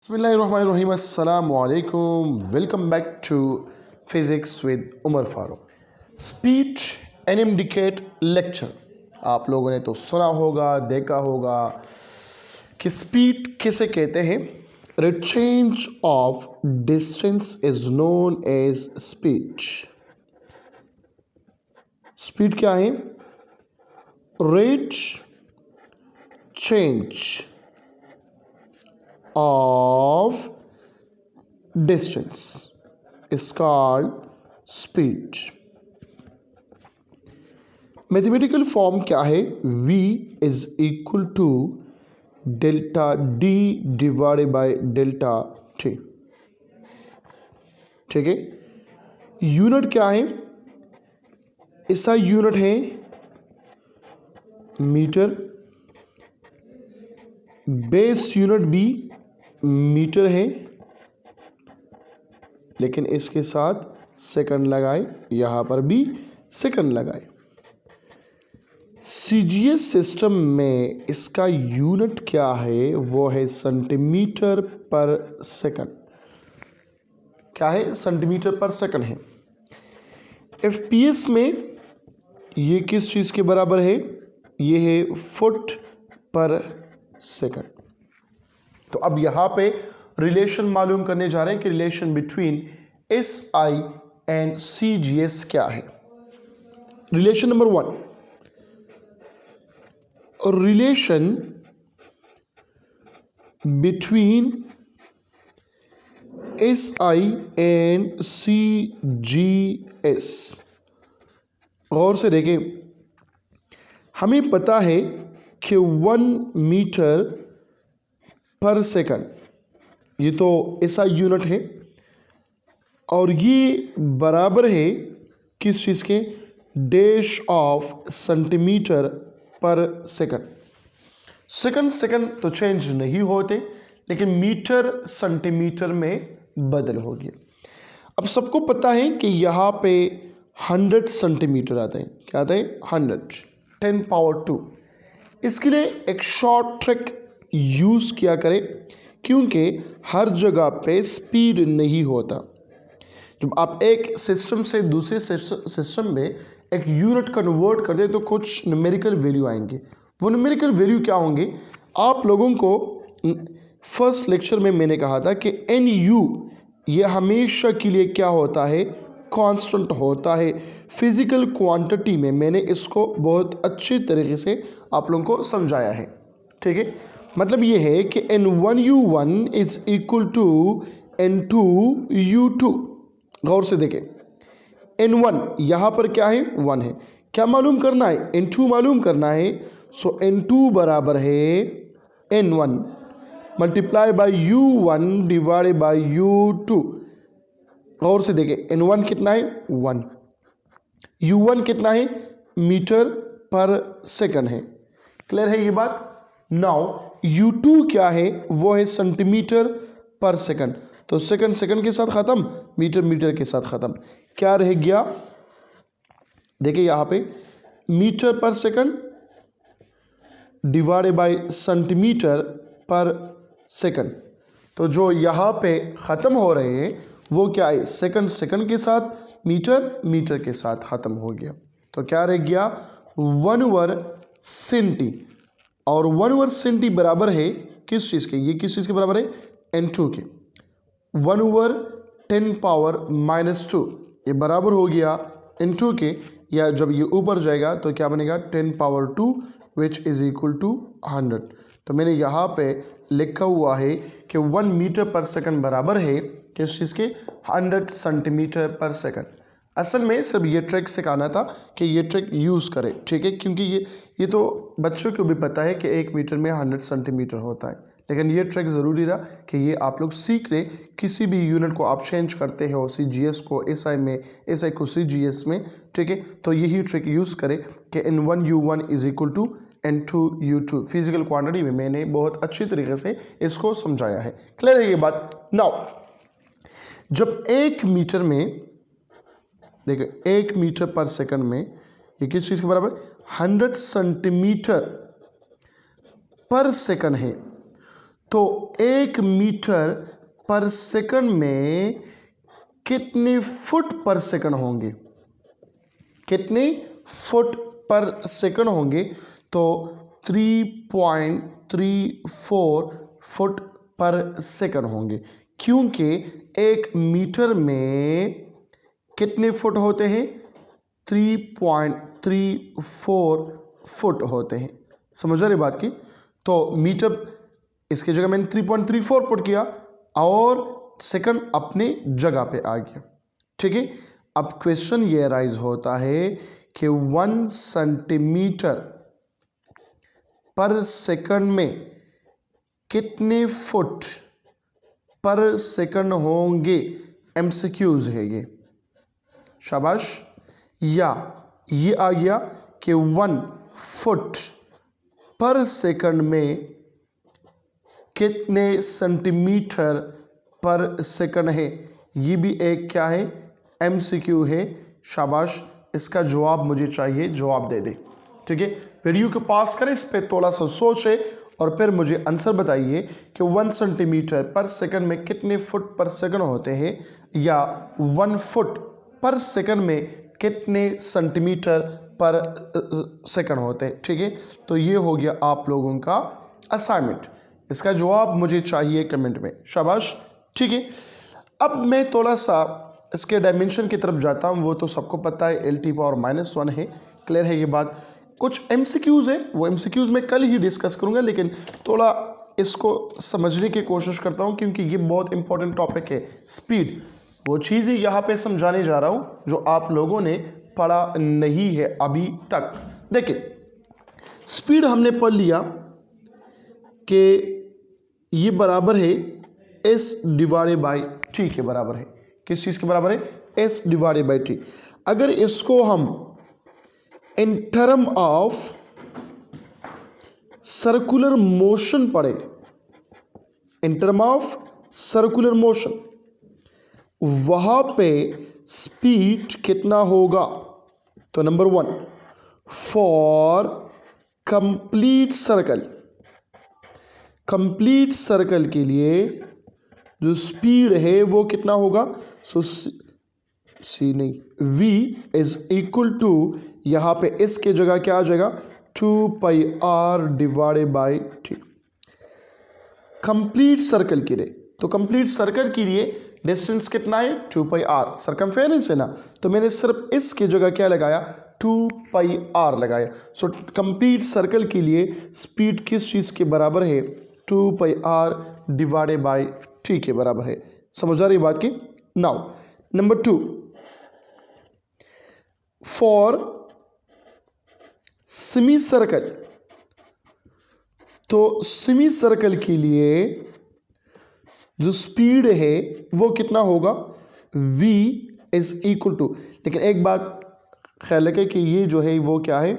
Bismillahirrahmanirrahim. Assalamu alaikum. Welcome back to Physics with Umar Farooq. Speech and indicate lecture. आप लोगों ने तो सुना होगा, देखा होगा कि स्पीड किसे कहते हैं. Rate change of distance is known as speed. Speed क्या है? Rate change of distance is called speed. Mathematical form क्या है? v is equal to delta d divided by delta t. ठीक है. यूनिट क्या है? इसका यूनिट है मीटर. बेस यूनिट भी मीटर है, लेकिन इसके साथ सेकंड लगाए, यहां पर भी सेकंड लगाए. सीजीएस सिस्टम में इसका यूनिट क्या है? वो है सेंटीमीटर पर सेकंड. क्या है? सेंटीमीटर पर सेकंड है. एफपीएस में ये किस चीज के बराबर है? ये है फुट पर सेकंड. तो अब यहां पे रिलेशन मालूम करने जा रहे हैं कि relation between SI and CGS क्या है. Relation number 1, relation between SI and CGS. गौर से देखें. हमें पता है कि 1 मीटर पर सेकंड ये तो ऐसा यूनिट है, और ये बराबर है किस चीज़ के? डैश ऑफ सेंटीमीटर पर सेकंड. सेकंड तो चेंज नहीं होते, लेकिन मीटर सेंटीमीटर में बदल हो गया. अब सबको पता है कि यहाँ पे 100 सेंटीमीटर आता है. क्या आता है? 100, 10 पावर 2. इसके लिए एक शॉर्ट ट्रिक यूज़ किया करें, क्योंकि हर जगह पे स्पीड नहीं होता. जब आप एक सिस्टम से दूसरे सिस्टम में एक यूनिट कन्वर्ट कर दे तो कुछ न्यूमेरिकल वैल्यू आएंगे. वो न्यूमेरिकल वैल्यू क्या होंगे? आप लोगों को फर्स्ट लेक्चर में मैंने कहा था कि एन यू ये हमेशा के लिए क्या होता है? कांस्टेंट होता है. फिजिकल क्वांटिटी में मैंने इसको बहुत अच्छे तरीके से आप लोगों को समझाया है. ठीक है. मतलब ये है कि N1U1 is equal to N2U2. गौर से देखें. N1 यहां पर क्या है? 1 है. क्या मालूम करना है? N2 मालूम करना है. सो N2 बराबर है N1 multiply by U1 divided by U2. गौर से देखें. N1 कितना है? 1. U1 कितना है? मीटर पर सेकंड है. क्लियर है ये बात? नाउ U2 क्या है? वो है सेंटीमीटर पर सेकंड. तो सेकंड के साथ खत्म, मीटर के साथ खत्म. क्या रह गया? देखिए यहां पे मीटर पर सेकंड डिवाइडेड बाय सेंटीमीटर पर सेकंड. तो जो यहां पे खत्म हो रहे हैं वो क्या है? सेकंड के साथ, मीटर के साथ खत्म हो गया. तो क्या रह गया? 1/सेंटी. और 1/सेंटी बराबर है किस चीज़ के? ये किस चीज़ के बराबर है? N2 के. 1/10 पावर -2 ये बराबर हो गया N2 के. या जब ये ऊपर जाएगा तो क्या बनेगा? 10 power 2 which is equal to 100. तो मैंने यहाँ पे लिखा हुआ है कि 1 मीटर पर सेकंड बराबर है किस चीज़ के? 100 सेंटीमीटर पर सेकंड. असल में सिर्फ ये ट्रिक सिखाना था कि ये ट्रिक यूज़ करें. ठीक है. क्योंकि ये तो बच्चों को भी पता है कि 1 मीटर में 100 सेंटीमीटर होता है, लेकिन ये ट्रिक ज़रूरी था कि ये आप लोग सीख लें. किसी भी यूनिट को आप चेंज करते हो, सीजीएस को एसआई में, एसआई को सीजीएस में. ठीक है. तो यही ट्रिक यूज़ करें कि N1U1 is equal to N2U2. Physical quantity में मैंने बहुत अच्छी तरीके से इसको समझाया है. क्लियर है ये बात? नाउ जब 1 मीटर में, देखो 1 मीटर पर सेकंड में ये किस चीज़ के बराबर? 100 सेंटीमीटर पर सेकंड है. तो 1 मीटर/सेकंड में कितने फुट पर सेकंड होंगे? कितने फुट पर सेकंड होंगे? तो 3.34 फुट पर सेकंड होंगे, क्योंकि 1 मीटर में कितने फुट होते हैं? 3.34 फुट होते हैं। समझ रहे बात की? तो मीटर इसकी जगह मैंने 3.34 पुट किया और सेकंड अपने जगह पे आ गया। ठीक है, अब क्वेश्चन ये राइज होता है कि 1 सेंटीमीटर पर सेकंड में कितने फुट पर सेकंड होंगे? एमसीक्यूज है ये, शाबाश। या ये आ गया कि 1 फुट पर सेकंड में कितने सेंटीमीटर पर सेकंड है? ये भी एक क्या है? एमसीक्यू है, शाबाश। इसका जवाब मुझे चाहिए, जवाब दे दे। ठीक है, वीडियो को पास करें, इस पे थोड़ा सा सोचे और फिर मुझे आंसर बताइए कि 1 सेंटीमीटर पर सेकंड में कितने फुट पर सेकंड होते हैं, या 1 फुट पर सेकंड में कितने सेंटीमीटर पर सेकंड होते हैं। ठीक है, तो ये हो गया आप लोगों का असाइनमेंट। इसका जवाब मुझे चाहिए कमेंट में, शाबाश। ठीक है, अब मैं थोड़ा सा इसके डायमेंशन की तरफ जाता हूँ। वो तो सबको पता है, L⁻⁻⁻⁻⁻ है, क्लियर है ये बात। कुछ एमसीक्यूज है, वो एमसीक्यूज मैं कल ही डिस्कस करूंगा, लेकिन थोड़ा इसको समझने की कोशिश करता हूँ क्योंकि ये बहुत इंपॉर्टेंट टॉपिक है। स्पीड, वो चीज़ ही यहाँ पे समझाने जा रहा हूँ जो आप लोगों ने पढ़ा नहीं है अभी तक। देखिए, स्पीड हमने पढ़ लिया कि ये बराबर है S/T के बराबर है। किस चीज़ के बराबर है? S/T। अगर इसको हम in term of circular motion पढ़े, in term of circular motion, वहां पे स्पीड कितना होगा? तो number 1, for complete circle, complete circle के लिए जो स्पीड है वो कितना होगा? सो सी नहीं, v इज इक्वल टू, यहां पे इस के जगह क्या आ जाएगा? 2πr/T। कंप्लीट सर्कल के लिए, तो कंप्लीट सर्कल के लिए डिस्टेंस कितना है? 2πr, सरकमफेरेंस है ना, तो मैंने सिर्फ इस की जगह क्या लगाया? 2πr लगाया। सो कंप्लीट सर्कल के लिए स्पीड किस चीज के बराबर है? 2πr/T के बराबर है। समझ आ रही बात की? Now number 2, for semi circle, तो सेमी सर्कल के लिए जो स्पीड है वो कितना होगा? v इज इक्वल टू, लेकिन एक बात ख्याल रखें कि ये जो है वो क्या है,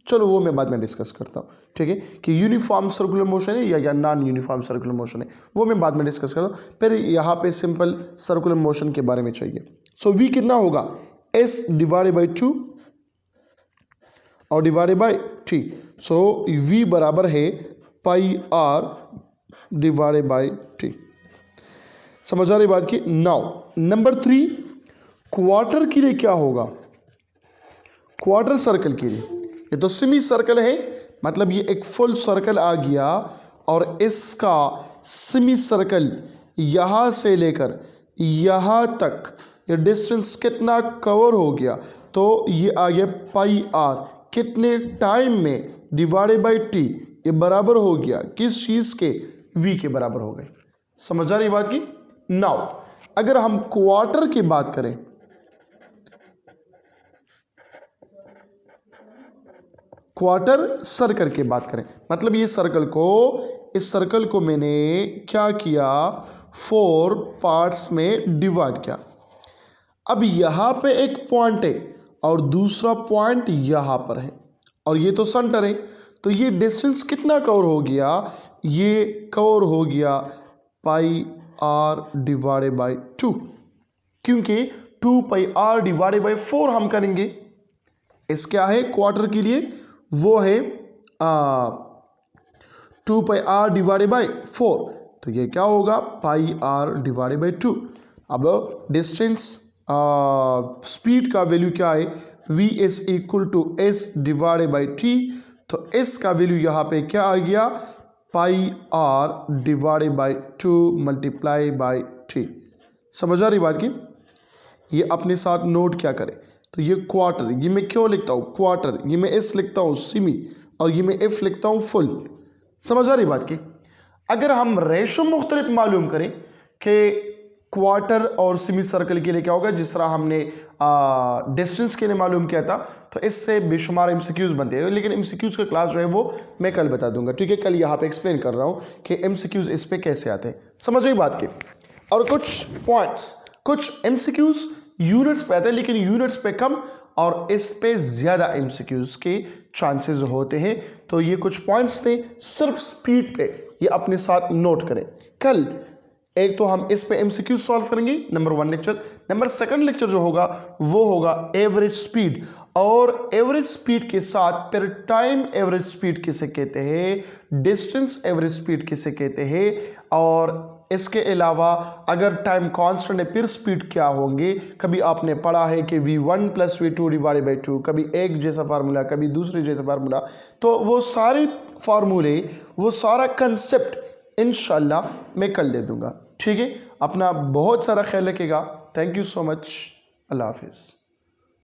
चलो वो मैं बाद में डिस्कस करता हूँ। ठीक है, कि यूनिफॉर्म सर्कुलर मोशन है या नॉन यूनिफॉर्म सर्कुलर मोशन है, वो मैं बाद में डिस्कस करता हूँ। फिर यहाँ पे सिंपल सर्कुलर मोशन के बारे में चाहिए। सो v कितना होगा? S/2 और divided by T। So v बराबर है πr/T। समझ आ रही बात की? नाउ नंबर 3, क्वार्टर के लिए क्या होगा? क्वार्टर सर्कल के लिए, ये तो सेमी सर्कल है, मतलब ये एक फुल सर्कल आ गया और इसका सेमी सर्कल यहां से लेकर यहां तक ये डिस्टेंस कितना कवर हो गया? तो ये आ गया πr, कितने टाइम में? डिवाइडेड बाई T, ये बराबर हो गया किस चीज के? v के बराबर हो गए। समझ आ रही बात की? नाउ अगर हम क्वार्टर की बात करें, क्वार्टर सर्कल की बात करें, मतलब ये सर्कल को, इस सर्कल को मैंने क्या किया? 4 पार्ट्स में डिवाइड किया। अब यहां पे एक पॉइंट है और दूसरा पॉइंट यहां पर है और ये तो सेंटर है, तो ये डिस्टेंस कितना कवर हो गया? ये कवर हो गया πr/2, क्योंकि 2πr/4 हम करेंगे। इस क्या है क्वार्टर के लिए? वो है 2 पाई आर डिवाइडेड बाई 4, तो ये क्या होगा पाई आर डिवाइडेड बाई 2। अब डिस्टेंस स्पीड का वैल्यू क्या है, V S equal to S divided by T, तो एस का वैल्यू यहाँ पे क्या आ गया pi R divided by 2 multiply by T. समझ आ रही बात की? ये अपने साथ नोट क्या करें, तो ये क्वार्टर, ये मैं क्यों लिखता हूँ क्वार्टर, ये मैं एस लिखता हूँ सिमी, और ये मैं एफ लिखता हूँ फुल। समझ आ रही बात की? अगर हम रेशो मुख्तलिफ मालूम करें कि क्वार्टर और सिमी सर्कल के लिए क्या होगा, जिस तरह हमने डिस्टेंस के लिए मालूम किया था, तो इससे बेशुमार एमसीक्यूज बनते हैं, लेकिन एमसीक्यूज का क्लास जो है वो मैं कल बता दूंगा, ठीक है। कल यहाँ पे एक्सप्लेन कर रहा हूँ कि एमसीक्यूज इस पे कैसे आते हैं। समझ रही बात की? और कुछ पॉइंट्स, कुछ एमसीक्यूज यूनिट्स पे आते हैं, लेकिन यूनिट्स पे कम और इस पे ज्यादा एमसीक्यूज के चांसेस होते हैं। तो ये कुछ पॉइंट्स थे सिर्फ स्पीड पे, ये अपने साथ नोट करें। कल एक तो हम इस पे एमसीक्यू सॉल्व करेंगे, नंबर 1 लेक्चर। नंबर 2 लेक्चर जो होगा वो होगा एवरेज स्पीड, और एवरेज स्पीड के साथ फिर टाइम एवरेज स्पीड किसे कहते हैं, डिस्टेंस एवरेज स्पीड किसे कहते हैं, और इसके अलावा अगर टाइम कांस्टेंट है फिर स्पीड क्या होंगे। कभी आपने पढ़ा है कि v1 + v2 डिवाइडेड बाई 2, कभी एक जैसा फार्मूला, कभी दूसरे जैसा फार्मूला, तो वो सारे फार्मूले, वो सारा कंसेप्ट इंशाल्लाह मैं कल दे दूंगा, ठीक है। अपना बहुत सारा ख्याल रखिएगा। Thank you so much. अल्लाह हाफिज़।